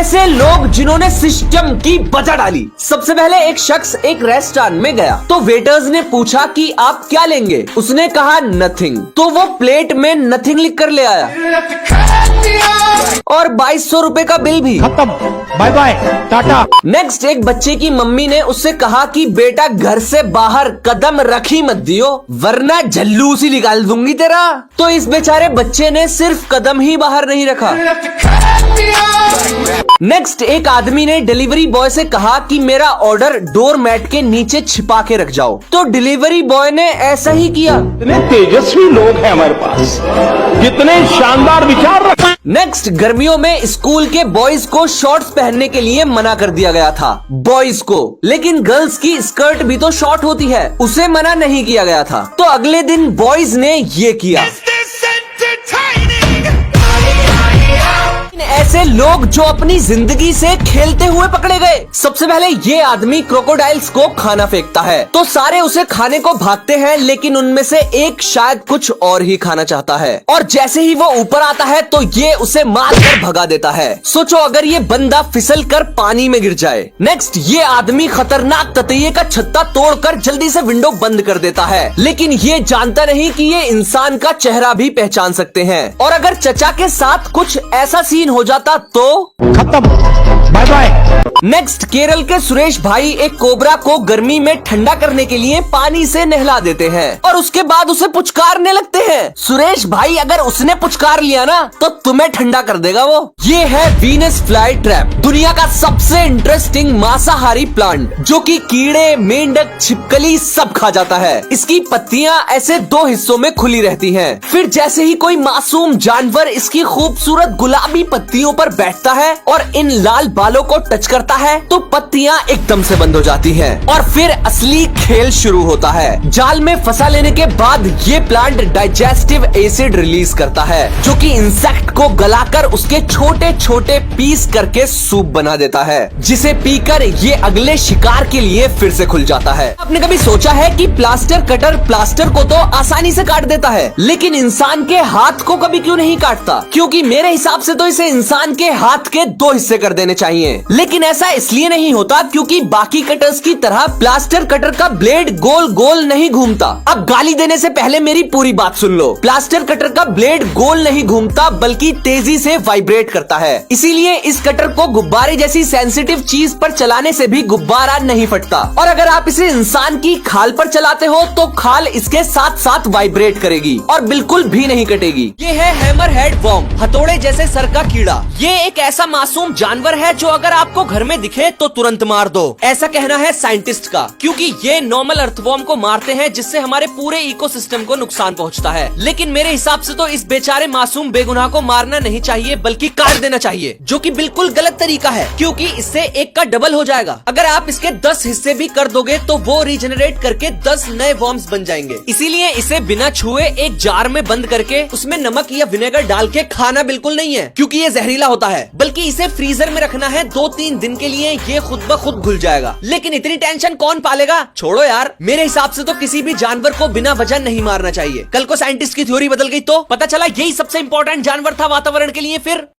ऐसे लोग जिन्होंने सिस्टम की बजा डाली। सबसे पहले एक शख्स एक रेस्टोरेंट में गया तो वेटर्स ने पूछा कि आप क्या लेंगे। उसने कहा नथिंग, तो वो प्लेट में नथिंग लिख कर ले आया और 2200 रुपए का बिल भी। खत्म, बाय बाय, टाटा। नेक्स्ट, एक बच्चे की मम्मी ने उससे कहा कि बेटा घर से बाहर कदम रखी मत दियो वरना जल्लूस ही निकाल दूंगी तेरा। तो इस बेचारे बच्चे ने सिर्फ कदम ही बाहर नहीं रखा। नेक्स्ट, एक आदमी ने डिलीवरी बॉय से कहा कि मेरा ऑर्डर डोर मैट के नीचे छिपा के रख जाओ। तो डिलीवरी बॉय ने ऐसा ही किया। इतने तेजस्वी लोग हैं हमारे पास, कितने शानदार विचार रखते। नेक्स्ट, गर्मियों में स्कूल के बॉयज को शॉर्ट्स पहनने के लिए मना कर दिया गया था बॉयज को, लेकिन गर्ल्स की स्कर्ट भी तो शॉर्ट होती है, उसे मना नहीं किया गया था। तो अगले दिन बॉयज ने ये किया। ऐसे लोग जो अपनी जिंदगी से खेलते हुए पकड़े गए। सबसे पहले ये आदमी क्रोकोडाइल्स को खाना फेंकता है तो सारे उसे खाने को भागते हैं, लेकिन उनमें से एक शायद कुछ और ही खाना चाहता है और जैसे ही वो ऊपर आता है तो ये उसे मार कर भगा देता है। सोचो अगर ये बंदा फिसल कर पानी में गिर जाए। नेक्स्ट, ये आदमी खतरनाक ततैये का छत्ता तोड़कर जल्दी से विंडो बंद कर देता है, लेकिन ये जानता नहीं कि ये इंसान का चेहरा भी पहचान सकते हैं। और अगर चचा के साथ कुछ ऐसा सीन हो जाता तो खत्म, बाय बाय। नेक्स्ट, केरल के सुरेश भाई एक कोबरा को गर्मी में ठंडा करने के लिए पानी से नहला देते हैं और उसके बाद उसे पुचकारने लगते हैं। सुरेश भाई, अगर उसने पुचकार लिया ना तो तुम्हें ठंडा कर देगा वो। ये है वीनस फ्लाई ट्रैप, दुनिया का सबसे इंटरेस्टिंग मांसाहारी प्लांट जो कि कीड़े, मेंढक, छिपकली सब खा जाता है। इसकी पत्तियां ऐसे दो हिस्सों में खुली रहती हैं। फिर जैसे ही कोई मासूम जानवर इसकी खूबसूरत गुलाबी पत्तियों पर बैठता है और इन लाल बालों को टच करता है तो पत्तियां एकदम से बंद हो जाती हैं और फिर असली खेल शुरू होता है। जाल में फंसा लेने के बाद ये प्लांट डाइजेस्टिव एसिड रिलीज करता है जो कि इंसेक्ट को गलाकर उसके छोटे छोटे पीस करके सूप बना देता है, जिसे पीकर ये अगले शिकार के लिए फिर से खुल जाता है। आपने कभी सोचा है कि प्लास्टर कटर प्लास्टर को तो आसानी से काट देता है, लेकिन इंसान के हाथ को कभी क्यों नहीं काटता? क्योंकि मेरे हिसाब से तो इसे इंसान के हाथ के 2 हिस्से कर देने चाहिए, लेकिन ऐसा इसलिए नहीं होता क्योंकि बाकी कटर्स की तरह प्लास्टर कटर का ब्लेड गोल गोल नहीं घूमता। अब गाली देने से पहले मेरी पूरी बात सुन लो। प्लास्टर कटर का ब्लेड गोल नहीं घूमता बल्कि तेजी से वाइब्रेट करता है, इसीलिए इस कटर को गुब्बारे जैसी सेंसिटिव चीज पर चलाने से भी गुब्बारा नहीं फटता। और अगर आप इसे इंसान की खाल पर चलाते हो तो खाल इसके साथ साथ वाइब्रेट करेगी और बिल्कुल भी नहीं कटेगी। ये है हैमर हेड वर्म, हथौड़े जैसे सर का कीड़ा। ये एक ऐसा मासूम जानवर है जो अगर आपको घर में दिखे तो तुरंत मार दो, ऐसा कहना है साइंटिस्ट का, क्योंकि ये नॉर्मल अर्थवर्म को मारते हैं जिससे हमारे पूरे इकोसिस्टम को नुकसान पहुंचता है। लेकिन मेरे हिसाब से तो इस बेचारे मासूम बेगुनाह को मारना नहीं चाहिए बल्कि काट देना चाहिए, जो कि बिल्कुल गलत तरीका है क्योंकि इससे एक का डबल हो जाएगा। अगर आप इसके 10 हिस्से भी कर दोगे तो वो रीजनरेट करके 10 नए वर्म्स बन जाएंगे। इसीलिए इसे बिना छुए एक जार में बंद करके उसमें नमक या विनेगर डाल के खाना बिल्कुल नहीं है क्योंकि ये जहरीला होता है, बल्कि इसे फ्रीजर में रखना है 2-3 दिन के लिए, ये खुद ब खुद घुल जाएगा। लेकिन इतनी टेंशन कौन पालेगा? छोड़ो यार, मेरे हिसाब से तो किसी भी जानवर को बिना वजह नहीं मारना चाहिए। कल को साइंटिस्ट की थ्योरी बदल गई तो पता चला यही सबसे इंपॉर्टेंट जानवर था वातावरण के लिए। फिर